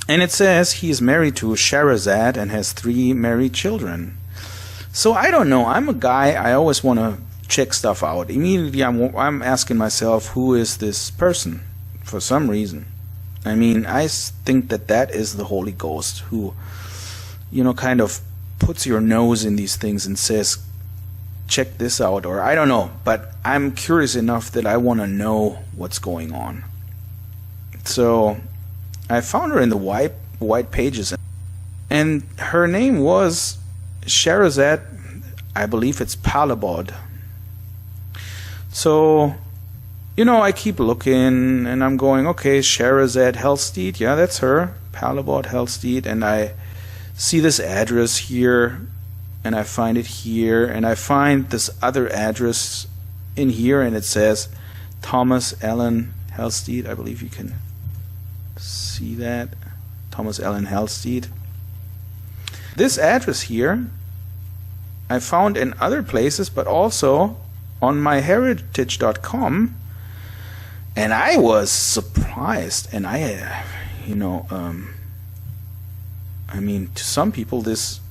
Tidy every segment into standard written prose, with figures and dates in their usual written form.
And it says he is married to Shahrazad and has 3 married children. So I don't know. I'm a guy, I always want to check stuff out. Immediately I'm asking myself, who is this person? For some reason. I mean, I think that is the Holy Ghost who, kind of puts your nose in these things and says, check this out, or I don't know. But I'm curious enough that I want to know what's going on. So I found her in the white pages, and her name was Shahrazad, I believe it's Pahlbod. So, I keep looking, and I'm going, okay, Shahrazad Halstead, yeah, that's her, Pahlbod Halstead, and I see this address here, and I find it here, and I find this other address in here, and it says Thomas Allen Halstead. I believe you can see that, Thomas Allen Halstead. This address here I found in other places, but also on myheritage.com, and I was surprised. And I mean, to some people this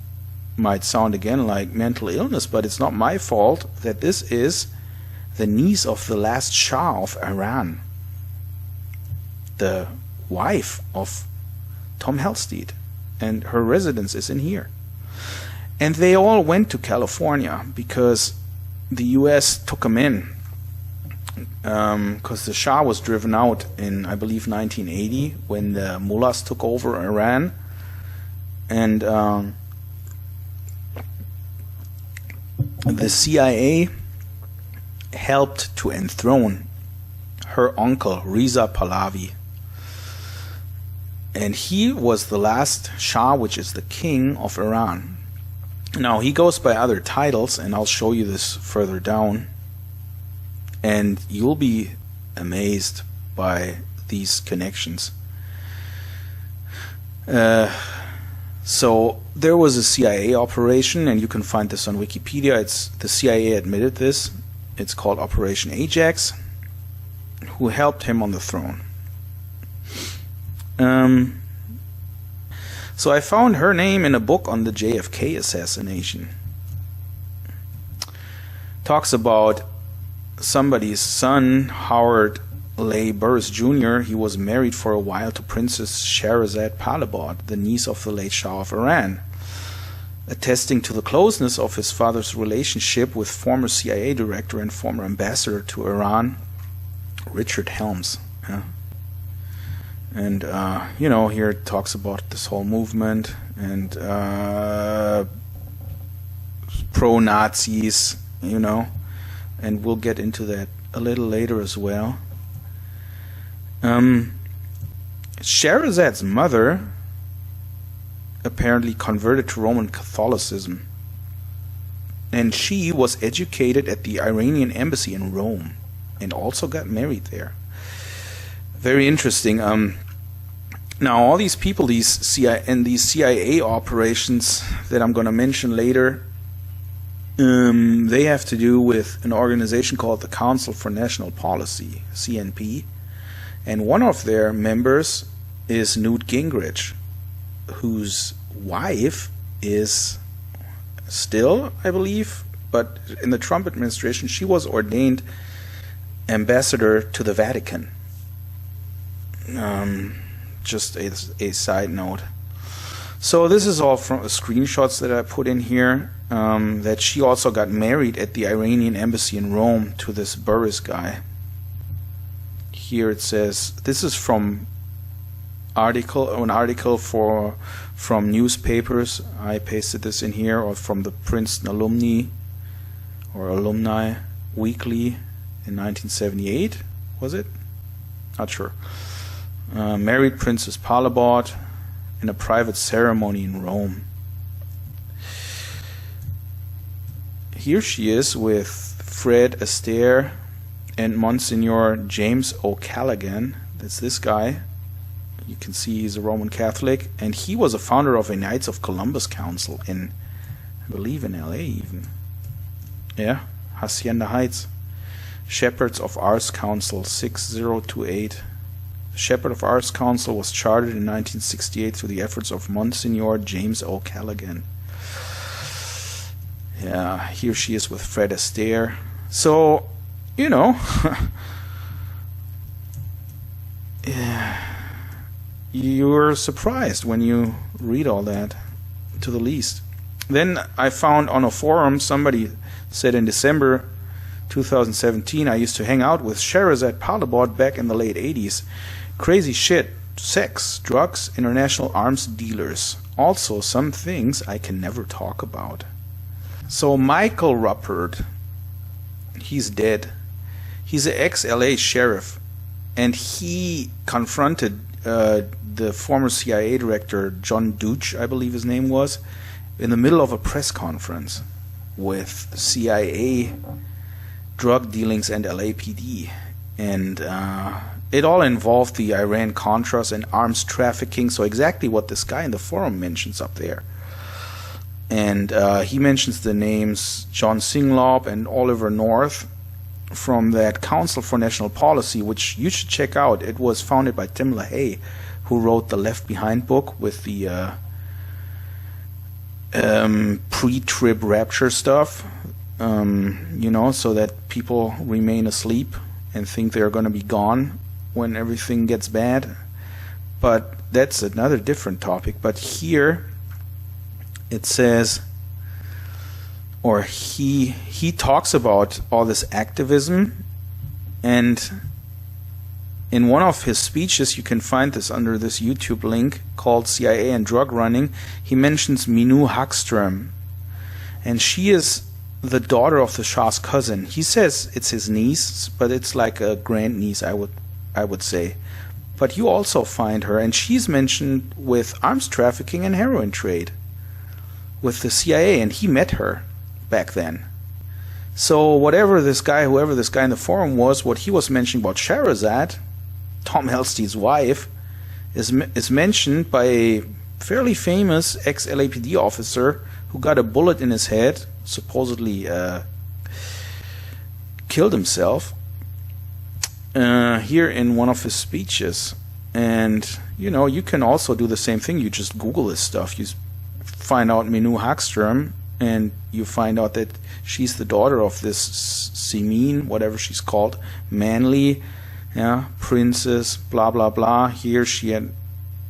might sound again like mental illness, but it's not my fault that this is the niece of the last Shah of Iran, the wife of Tom Halstead, and her residence is in here. And they all went to California because the US took them in, because the Shah was driven out in, I believe, 1980 when the mullahs took over Iran. And the CIA helped to enthrone her uncle Reza Pahlavi, and he was the last Shah, which is the king of Iran. Now he goes by other titles, and I'll show you this further down, and you'll be amazed by these connections. So there was a CIA operation, and you can find this on Wikipedia. The CIA admitted this. It's called Operation Ajax, who helped him on the throne. So I found her name in a book on the JFK assassination. Talks about somebody's son, Howard Leigh Burris Jr. He was married for a while to Princess Shahrazad Pahlbod, the niece of the late Shah of Iran, attesting to the closeness of his father's relationship with former CIA director and former ambassador to Iran, Richard Helms. Yeah. And, here it talks about this whole movement and pro-Nazis, and we'll get into that a little later as well. Shahrazad's mother apparently converted to Roman Catholicism, and she was educated at the Iranian embassy in Rome and also got married there. Very interesting. Now all these people, these CIA operations that I'm going to mention later, they have to do with an organization called the Council for National Policy, CNP, and one of their members is Newt Gingrich, whose wife is still, I believe, but in the Trump administration, she was ordained ambassador to the Vatican. Just a side note. So this is all from screenshots that I put in here, that she also got married at the Iranian embassy in Rome to this Burris guy. Here it says, this is from an article from newspapers. I pasted this in here, or from the Princeton Alumni Weekly in 1978, was it? Not sure. Married Princess Pahlbod in a private ceremony in Rome. Here she is with Fred Astaire and Monsignor James O'Callaghan. That's this guy. You can see he's a Roman Catholic, and he was a founder of a Knights of Columbus Council in, I believe, in LA even. Yeah, Hacienda Heights. Shepherds of Ars Council 6028. Shepherd of Arts Council, was chartered in 1968 through the efforts of Monsignor James O'Callaghan. Yeah, here she is with Fred Astaire. So, you know, you're surprised when you read all that, to the least. Then I found on a forum, somebody said in December 2017, I used to hang out with Shahrazad Pahlbod back in the late 80s. Crazy shit, sex, drugs, international arms dealers. Also some things I can never talk about. So Michael Ruppert, he's dead. He's an ex-LA sheriff, and he confronted the former CIA director, John Deutsch, I believe his name was, in the middle of a press conference with CIA drug dealings and LAPD. And it all involved the Iran Contras and arms trafficking, so exactly what this guy in the forum mentions up there. And he mentions the names John Singlaub and Oliver North from that Council for National Policy, which you should check out. It was founded by Tim LaHaye, who wrote the Left Behind book with the pre-trib rapture stuff, you know, so that people remain asleep and think they're going to be gone when everything gets bad. But that's another different topic. But here it says, or he talks about all this activism, and in one of his speeches, you can find this under this YouTube link called CIA and Drug Running, he mentions Minu Hagström, and she is the daughter of the Shah's cousin. He says it's his niece, but it's like a grandniece, I would say. But you also find her, and she's mentioned with arms trafficking and heroin trade with the CIA, and he met her back then. So whoever this guy in the forum was, what he was mentioning about Shahrazad, Tom Halstead's wife, is mentioned by a fairly famous ex-LAPD officer who got a bullet in his head, supposedly killed himself, here in one of his speeches. And, you know, you can also do the same thing. You just Google this stuff. You find out Minu Hagström, and you find out that she's the daughter of this Simin, whatever she's called, Manly, yeah, princess, blah, blah, blah. Here she had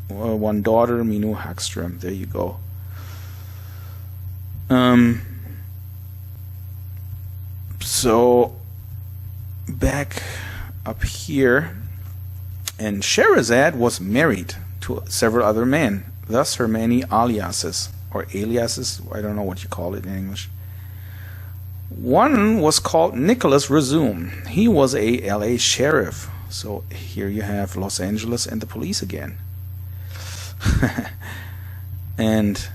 one daughter, Minu Hagström. There you go. So, back up here, and Shahrazad was married to several other men, thus her many aliases, or aliases, I don't know what you call it in English. One was called Nicholas Resume. He was a LA sheriff. So here you have Los Angeles and the police again. And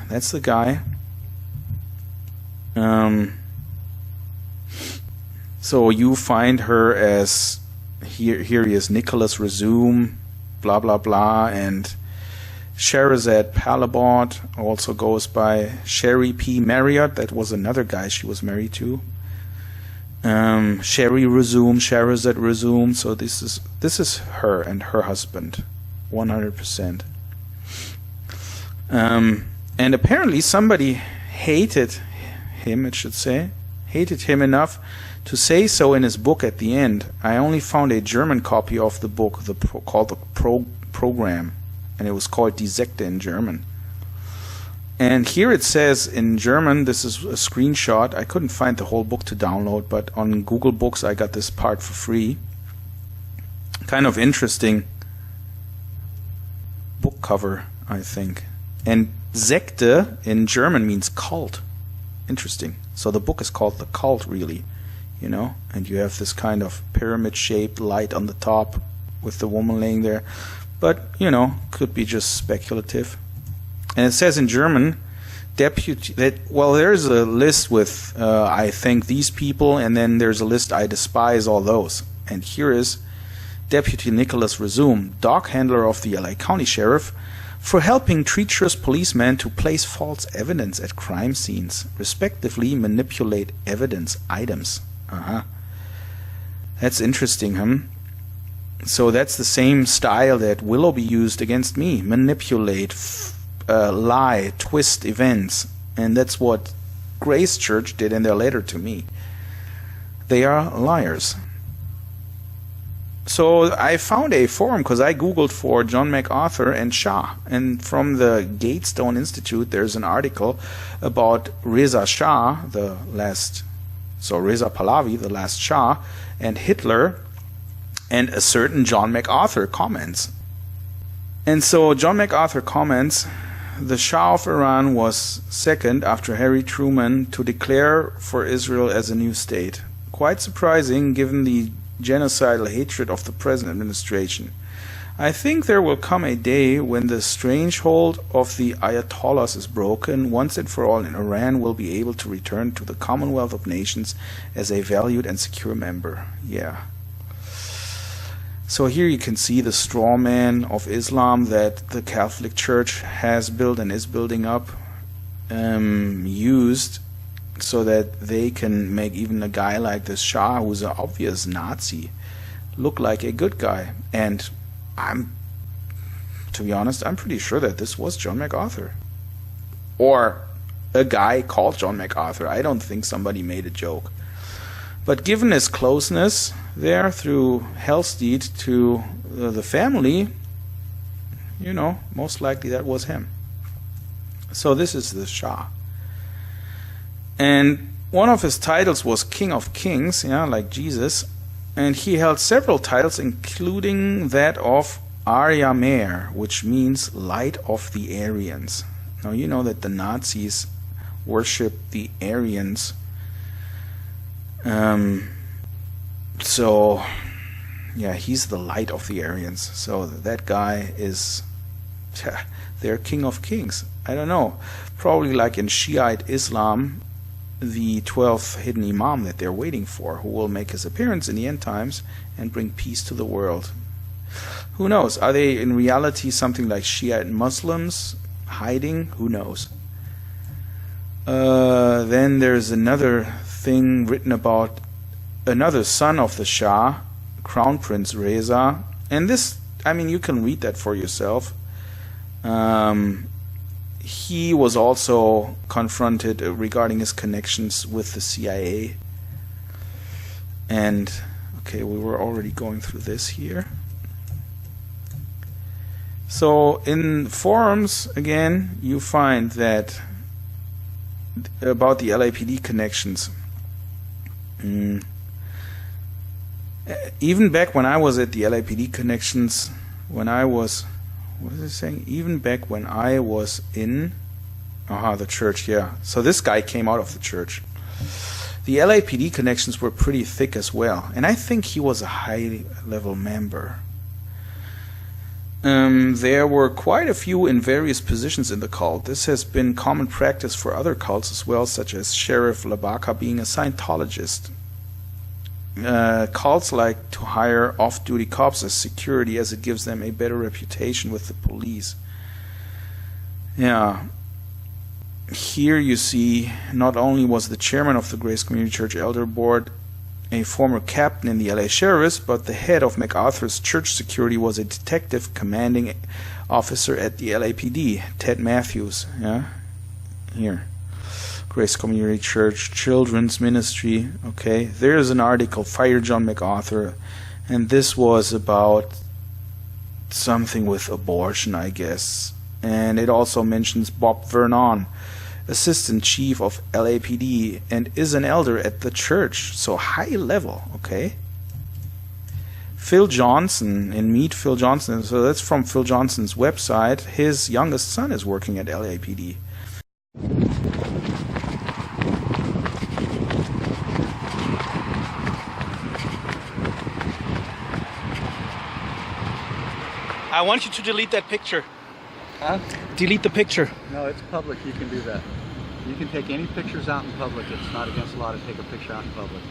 that's the guy. So you find her as, here he is, Nicholas Resume, blah blah blah, and Shahrazad Pahlbod also goes by Sherry P. Marriott. That was another guy she was married to. Sherry Resume, Shahrazad Resume. So this is her and her husband, 100%. And apparently somebody hated him, it should say, hated him enough to say so in his book at the end. I only found a German copy of the book called the Program, and it was called Die Sekte in German. And here it says in German, this is a screenshot. I couldn't find the whole book to download, but on Google Books I got this part for free. Kind of interesting book cover, I think. And Sekte in German means cult. Interesting. So the book is called The Cult, really, you know, and you have this kind of pyramid-shaped light on the top with the woman laying there. But, you know, could be just speculative. And it says in German, there's a list with, I thank these people, and then there's a list, I despise all those. And here is Deputy Nicholas Resume, dog handler of the LA County Sheriff, for helping treacherous policemen to place false evidence at crime scenes, respectively manipulate evidence items. That's interesting, huh? So that's the same style that Willoughby used against me. Manipulate, lie, twist events. And that's what Grace Church did in their letter to me. They are liars. So I found a forum because I googled for John MacArthur and Shah, and from the Gatestone Institute there's an article about Reza Shah, Reza Pahlavi, the last Shah, and Hitler, and a certain John MacArthur comments. And so John MacArthur comments, the Shah of Iran was second after Harry Truman to declare for Israel as a new state. Quite surprising given the genocidal hatred of the present administration. I think there will come a day when the stranglehold of the Ayatollahs is broken once and for all, and Iran will be able to return to the Commonwealth of Nations as a valued and secure member. Yeah. So here you can see the straw man of Islam that the Catholic Church has built and is building up, used so that they can make even a guy like this Shah, who's an obvious Nazi, look like a good guy. And to be honest, I'm pretty sure that this was John MacArthur. Or a guy called John MacArthur. I don't think somebody made a joke. But given his closeness there through Halstead to the family, most likely that was him. So this is the Shah. And one of his titles was King of Kings, like Jesus. And he held several titles, including that of Arya Mer, which means light of the Aryans. Now you know that the Nazis worship the Aryans. He's the light of the Aryans. So that guy is their King of Kings. I don't know. Probably like in Shiite Islam, the 12th hidden Imam that they're waiting for, who will make his appearance in the end times and bring peace to the world. Who knows? Are they in reality something like Shiite Muslims hiding? Who knows? Then there's another thing written about another son of the Shah, Crown Prince Reza. And this, you can read that for yourself. He was also confronted regarding his connections with the CIA. And, okay, we were already going through this here. So in forums, again, you find that about the LAPD connections. Even back when I was at the LAPD connections, what is it saying? Even back when I was in the church, yeah. So this guy came out of the church. The LAPD connections were pretty thick as well. And I think he was a high-level member. There were quite a few in various positions in the cult. This has been common practice for other cults as well, such as Sheriff Labaka being a Scientologist. Cults like to hire off-duty cops as security, as it gives them a better reputation with the police. Yeah. Here you see, not only was the chairman of the Grace Community Church Elder Board a former captain in the LA Sheriffs, but the head of MacArthur's church security was a detective commanding officer at the LAPD, Ted Matthews. Yeah, here. Grace Community Church, Children's Ministry. Okay, there's an article, Fire John MacArthur, and this was about something with abortion, I guess. And it also mentions Bob Vernon, assistant chief of LAPD, and is an elder at the church. So high level, okay. Phil Johnson, and meet Phil Johnson. So that's from Phil Johnson's website. His youngest son is working at LAPD. I want you to delete that picture. Huh? Delete the picture. No, it's public. You can do that. You can take any pictures out in public. It's not against the law to take a picture out in public.